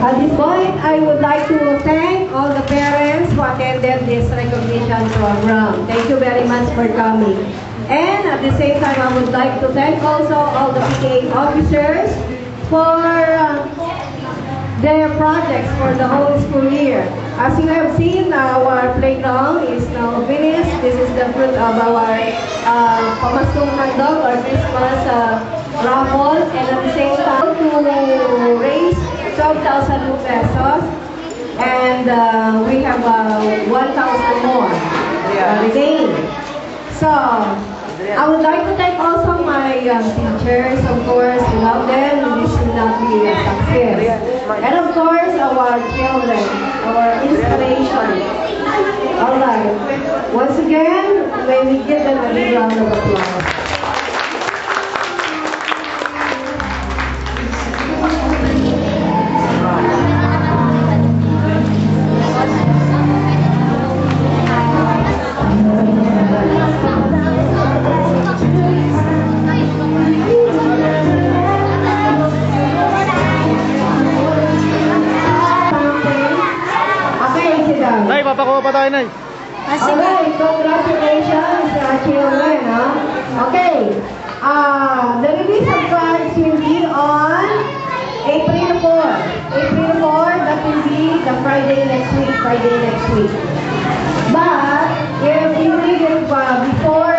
At this point, I would like to thank all the parents who attended this recognition program. Thank you very much for coming. And at the same time, I would like to thank also all the PTA officers for their projects for the whole school year. As you have seen, our playground is now finished. This is the fruit of our Pamasong Handog or Christmas raffle. And at the same time, to raise 12,000 pesos. And we have 1,000 more remaining. So, I would like to thank also my teachers, of course, without them, this should not be a success. And of course, our children, our inspiration. Alright, once again, may we give them a big round of applause. Nay, papakuha pa tayo, Nay. Okay, congratulations, children. Okay, the release of cards will be on April 4. April 4, that will be the Friday next week. But if you read it before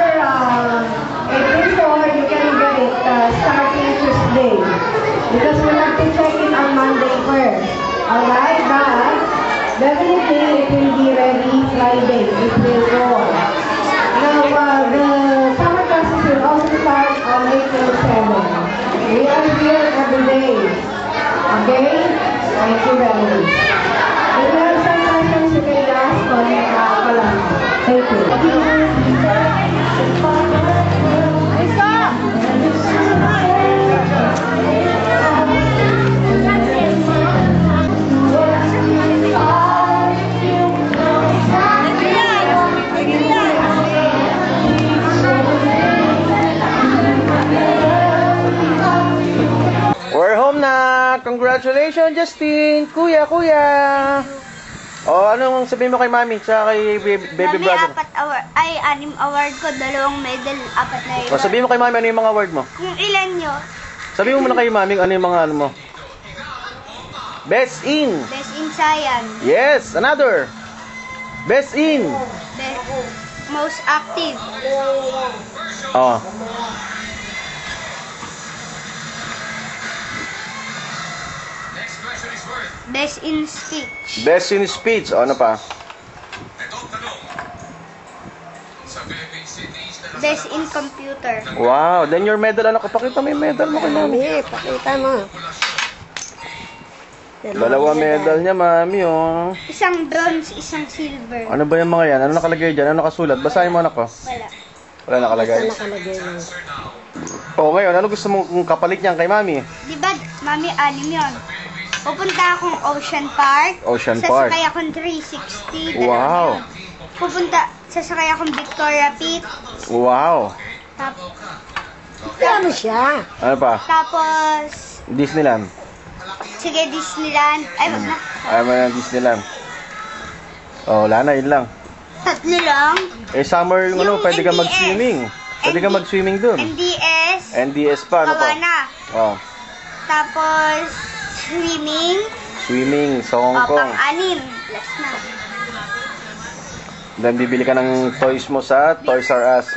April 4, you can get it starting Tuesday. Because we have to check it on Monday first. Alright, but definitely it will be ready Friday, April 4. Now, the summer classes will also start on April 7. We are here every day. Okay? Thank you very much. If you have some questions, you can ask on Kalang. Thank you. We're home na! Congratulations, Justin! Kuya! O, anong sabihin mo kay Mami sa kay baby brother? Mami, 6 award ko, 2 medal, 4 na iwan. O, sabihin mo kay Mami ano yung mga award mo? Kung ilan nyo? Sabihin mo muna kay Mami ano yung mga ano mo? Best in! Best in science. Yes! Another! Best in! Most active. Oh. Best in speech. Best in speech. O, ano pa? Best in computer. Wow. Then your medal, ano? Pakita mo yung medal mo kay Mami. Pakita mo. 2 medal niya, Mami, oh. Isang bronze, isang silver. Ano ba yung mga yan? Ano nakalagay dyan? Ano nakasulat? Basahin mo, anak ko. Wala. Wala nakalagay. O, ngayon, ano gusto mong kapalit niyan kay Mami? Diba, Mami, 6 yun. Pupunta akong Ocean Park. Ocean Park. Sasakay akong 360. Wow. Sasakay akong Victoria Peak. Wow. Ano siya? Ano pa? Tapos, Disneyland. sige, Disneyland. Ay, wag na. Ayaw mo ng Disneyland. O, wala na, yun lang. 3 lang. Eh, summer, yung ano, Yung pwede ka NDS. mag-swimming. Pwede ka mag-swimming dun. NDS. NDS pa, ano pa? Kawana. Oh. Tapos, swimming. Swimming sa Hong Kong. Pang-6. Last na. Then, bibili ka ng toys mo sa Toys R Us.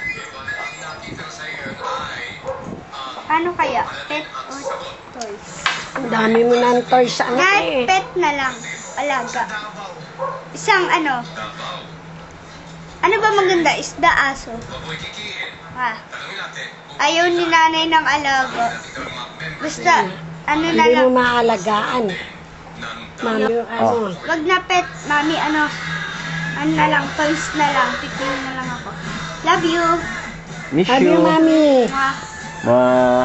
Paano kaya? Pet or toys? Ang dami mo ng toys sa anak eh. Pet na lang. Alaga. Isang ano? Ano ba maganda? Isda, aso? Ayaw ni nanay ng alaga. Basta, ano na Hindi lang. mo maalagaan. Mami, ano? Wag na pet, mami, ano na lang, toys na lang. Picture na lang ako. Love you. Miss Sabi you. Mami. Mwah. Ma.